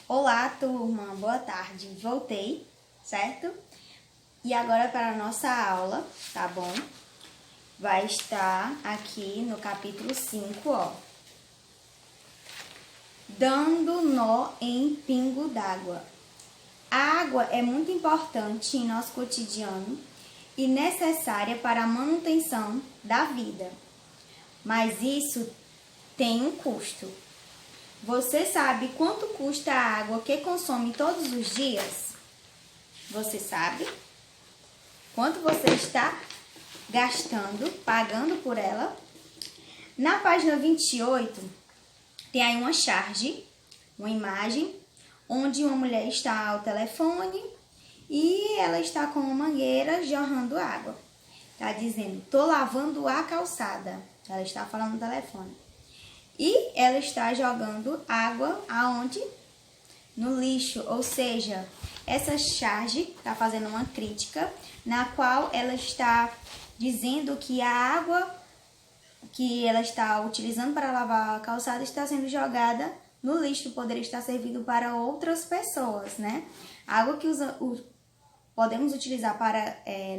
Olá, turma, boa tarde. Voltei, certo? E agora para a nossa aula, tá bom? Vai estar aqui no capítulo 5, ó. Dando nó em pingo d'água. A água é muito importante em nosso cotidiano e necessária para a manutenção da vida. Mas isso tem um custo. Você sabe quanto custa a água que consome todos os dias? Você sabe? Quanto você está gastando, pagando por ela? Na página 28, tem aí uma charge, uma imagem, onde uma mulher está ao telefone e ela está com uma mangueira jorrando água. Está dizendo, tô lavando a calçada. Ela está falando no telefone. E ela está jogando água aonde? No lixo, ou seja, essa charge está fazendo uma crítica na qual ela está dizendo que a água que ela está utilizando para lavar a calçada está sendo jogada no lixo, poderia estar servindo para outras pessoas, né? A água que podemos utilizar para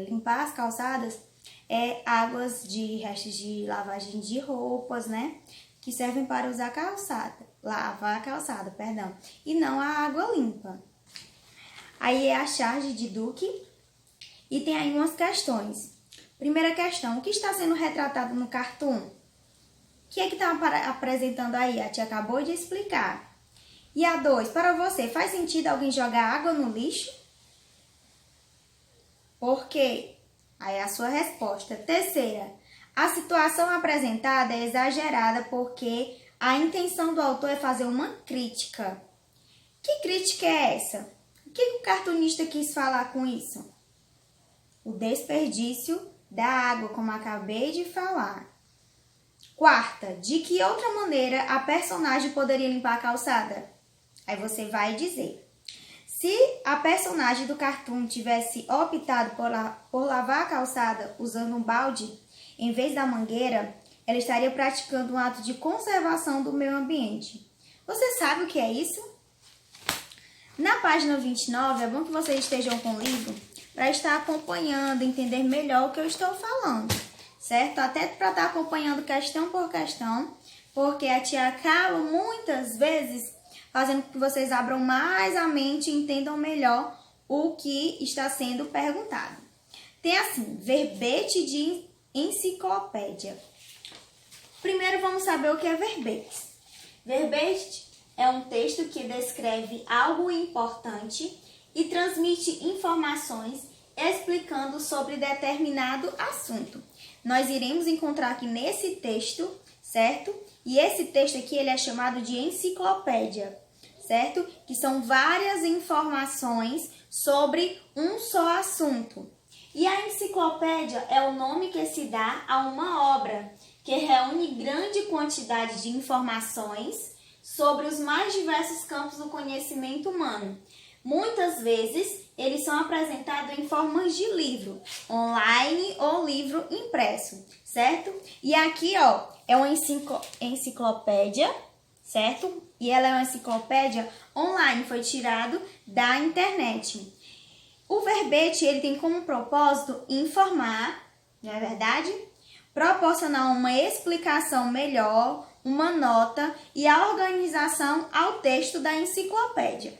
limpar as calçadas é águas de restos de lavagem de roupas, né? Que servem para lavar a calçada, e não a água limpa. Aí é a charge de Duque e tem aí umas questões. Primeira questão, o que está sendo retratado no cartoon? O que é que está apresentando aí? A tia acabou de explicar. E a 2, para você, faz sentido alguém jogar água no lixo? Por quê? Aí é a sua resposta. Terceira, a situação apresentada é exagerada porque a intenção do autor é fazer uma crítica. Que crítica é essa? O que o cartunista quis falar com isso? O desperdício da água, como acabei de falar. Quarta, de que outra maneira a personagem poderia limpar a calçada? Aí você vai dizer. Se a personagem do cartoon tivesse optado por lavar a calçada usando um balde, em vez da mangueira, ela estaria praticando um ato de conservação do meio ambiente. Você sabe o que é isso? Na página 29, é bom que vocês estejam com o livro para estar acompanhando, entender melhor o que eu estou falando, certo? Até para estar acompanhando questão por questão, porque a tia acaba muitas vezes fazendo com que vocês abram mais a mente e entendam melhor o que está sendo perguntado. Tem assim, verbete de enciclopédia. Primeiro vamos saber o que é verbete. Verbete é um texto que descreve algo importante e transmite informações explicando sobre determinado assunto. Nós iremos encontrar aqui nesse texto, certo? E esse texto aqui ele é chamado de enciclopédia, certo? Que são várias informações sobre um só assunto. E a enciclopédia é o nome que se dá a uma obra que reúne grande quantidade de informações sobre os mais diversos campos do conhecimento humano. Muitas vezes, eles são apresentados em formas de livro, online ou livro impresso, certo? E aqui, ó, é uma enciclopédia, certo? E ela é uma enciclopédia online, foi tirado da internet. O verbete, ele tem como propósito informar, não é verdade? Proporcionar uma explicação melhor, uma nota e a organização ao texto da enciclopédia.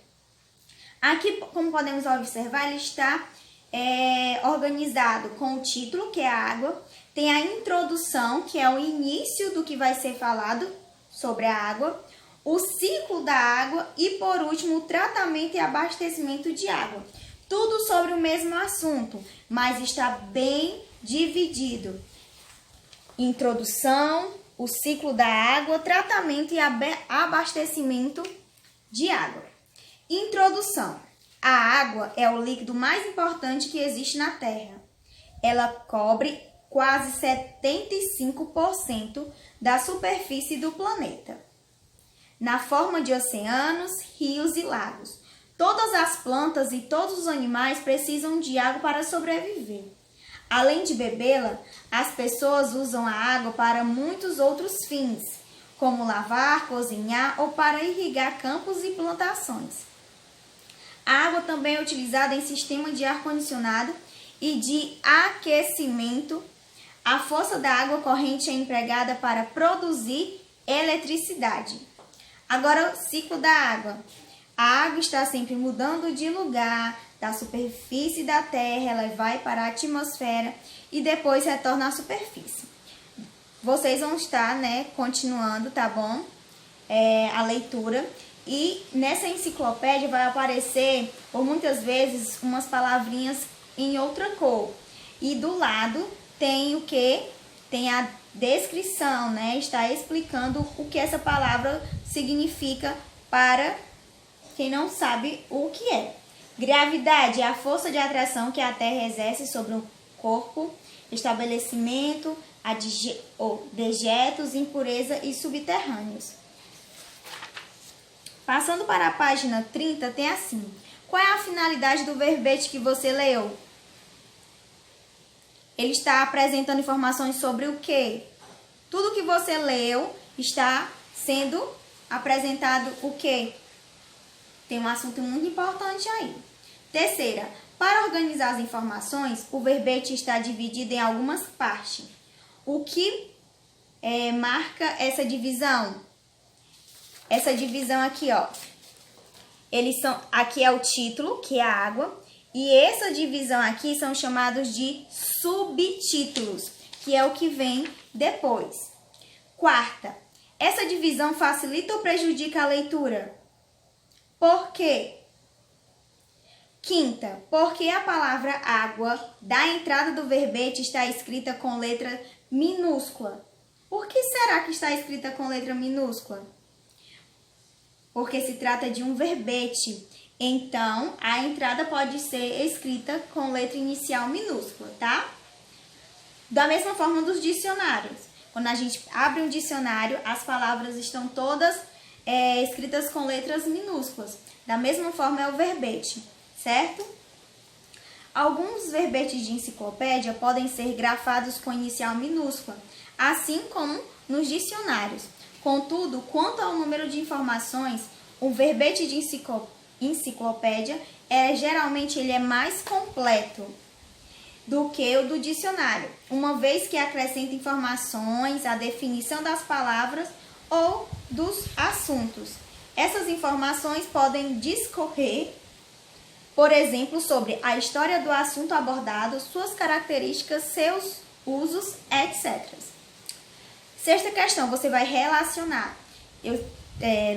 Aqui, como podemos observar, ele está organizado com o título, que é a água, tem a introdução, que é o início do que vai ser falado sobre a água, o ciclo da água e, por último, o tratamento e abastecimento de água. Tudo sobre o mesmo assunto, mas está bem dividido. Introdução, o ciclo da água, tratamento e abastecimento de água. Introdução. A água é o líquido mais importante que existe na Terra. Ela cobre quase 75% da superfície do planeta, na forma de oceanos, rios e lagos. Todas as plantas e todos os animais precisam de água para sobreviver. Além de bebê-la, as pessoas usam a água para muitos outros fins, como lavar, cozinhar ou para irrigar campos e plantações. A água também é utilizada em sistema de ar-condicionado e de aquecimento. A força da água corrente é empregada para produzir eletricidade. Agora, o ciclo da água. A água está sempre mudando de lugar, da superfície da Terra, ela vai para a atmosfera e depois retorna à superfície. Vocês vão estar, continuando, tá bom? A leitura. E nessa enciclopédia vai aparecer, por muitas vezes, umas palavrinhas em outra cor. E do lado tem o que? Tem a descrição, Está explicando o que essa palavra significa para quem não sabe o que é. Gravidade é a força de atração que a Terra exerce sobre o corpo, estabelecimento, dejetos, impureza e subterrâneos. Passando para a página 30, tem assim: qual é a finalidade do verbete que você leu? Ele está apresentando informações sobre o quê? Tudo que você leu está sendo apresentado o quê? Tem um assunto muito importante aí. Terceira, para organizar as informações, o verbete está dividido em algumas partes. O que marca essa divisão? Essa divisão aqui, ó. Aqui é o título, que é a água. E essa divisão aqui são chamados de subtítulos, que é o que vem depois. Quarta, essa divisão facilita ou prejudica a leitura? Por quê? Quinta, porque a palavra água da entrada do verbete está escrita com letra minúscula. Por que será que está escrita com letra minúscula? Porque se trata de um verbete. Então, a entrada pode ser escrita com letra inicial minúscula, tá? Da mesma forma dos dicionários. Quando a gente abre um dicionário, as palavras estão todas escritas com letras minúsculas. Da mesma forma é o verbete, certo? Alguns verbetes de enciclopédia podem ser grafados com inicial minúscula, assim como nos dicionários. Contudo, quanto ao número de informações, o verbete de enciclopédia geralmente ele é mais completo do que o do dicionário, uma vez que acrescenta informações, a definição das palavras ou dos assuntos. Essas informações podem discorrer, por exemplo, sobre a história do assunto abordado, suas características, seus usos, etc. Sexta questão, você vai relacionar. Eu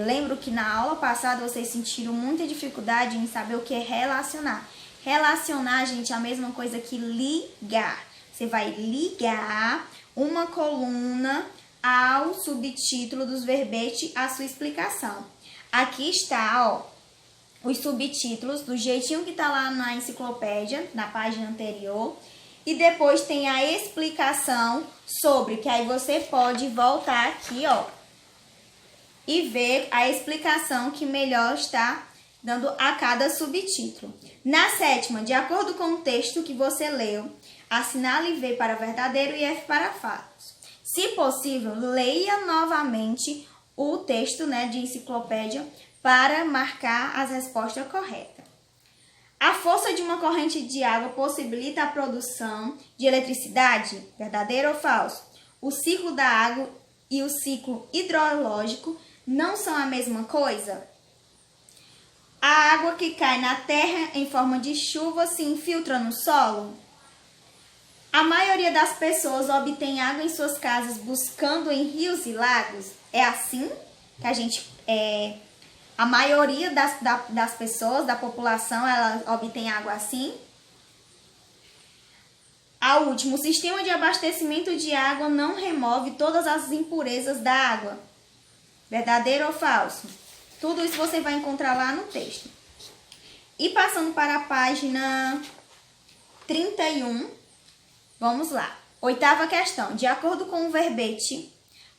lembro que na aula passada vocês sentiram muita dificuldade em saber o que é relacionar. Relacionar, gente, é a mesma coisa que ligar. Você vai ligar uma coluna ao subtítulo dos verbetes, a sua explicação. Aqui está, ó, os subtítulos do jeitinho que está lá na enciclopédia, na página anterior. E depois tem a explicação sobre, que aí você pode voltar aqui, ó, e ver a explicação que melhor está dando a cada subtítulo. Na sétima, de acordo com o texto que você leu, assinale V para verdadeiro e F para fatos. Se possível, leia novamente o texto, de enciclopédia para marcar as respostas corretas. A força de uma corrente de água possibilita a produção de eletricidade? Verdadeiro ou falso? O ciclo da água e o ciclo hidrológico não são a mesma coisa? A água que cai na terra em forma de chuva se infiltra no solo? A maioria das pessoas obtém água em suas casas buscando em rios e lagos? É assim que a maioria das pessoas, da população, ela obtém água assim? A última, o sistema de abastecimento de água não remove todas as impurezas da água? Verdadeiro ou falso? Tudo isso você vai encontrar lá no texto. E passando para a página 31, vamos lá. Oitava questão. De acordo com o verbete,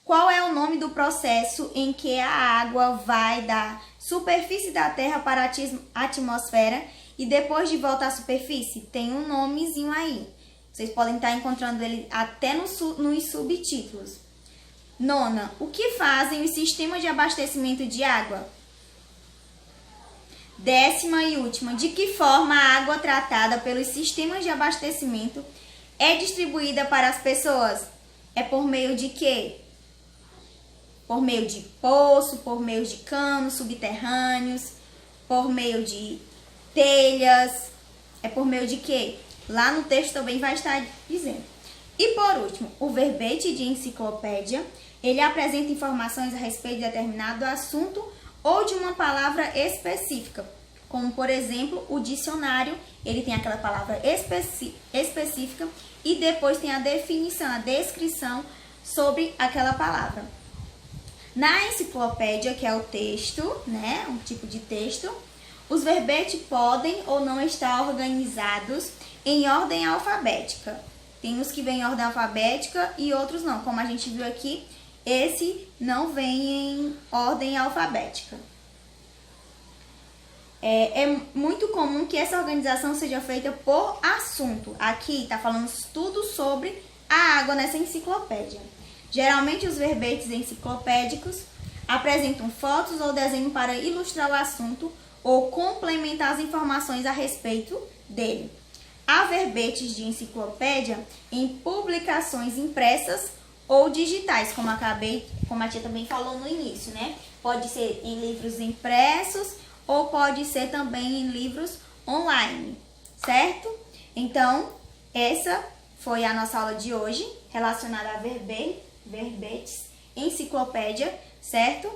qual é o nome do processo em que a água vai da superfície da Terra para a atmosfera e depois de volta à superfície? Tem um nomezinho aí. Vocês podem estar encontrando ele até nos subtítulos. Nona, o que fazem os sistemas de abastecimento de água? 10ª e última, de que forma a água tratada pelos sistemas de abastecimento é distribuída para as pessoas? É por meio de quê? Por meio de poço, por meio de canos subterrâneos, por meio de telhas. É por meio de quê? Lá no texto também vai estar dizendo. E por último, o verbete de enciclopédia, ele apresenta informações a respeito de determinado assunto ou de uma palavra específica. Como, por exemplo, o dicionário, ele tem aquela palavra específica e depois tem a definição, a descrição sobre aquela palavra. Na enciclopédia, que é o texto, né, um tipo de texto, os verbetes podem ou não estar organizados em ordem alfabética. Tem uns que vêm em ordem alfabética e outros não. Como a gente viu aqui, esse não vem em ordem alfabética. É muito comum que essa organização seja feita por assunto. Aqui está falando tudo sobre a água nessa enciclopédia. Geralmente os verbetes enciclopédicos apresentam fotos ou desenho para ilustrar o assunto ou complementar as informações a respeito dele. Há verbetes de enciclopédia em publicações impressas ou digitais, como a tia também falou no início, né? Pode ser em livros impressos ou pode ser também em livros online, certo? Então, essa foi a nossa aula de hoje, relacionada a verbetes, enciclopédia, certo?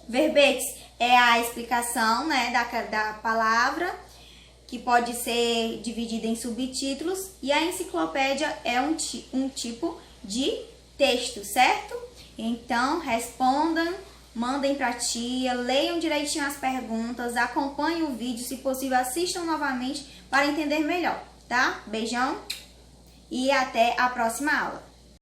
Verbetes é a explicação, né, da palavra, que pode ser dividida em subtítulos, e a enciclopédia é um tipo de texto, certo? Então, respondam, mandem para a tia, leiam direitinho as perguntas, acompanhem o vídeo, se possível, assistam novamente para entender melhor, tá? Beijão e até a próxima aula.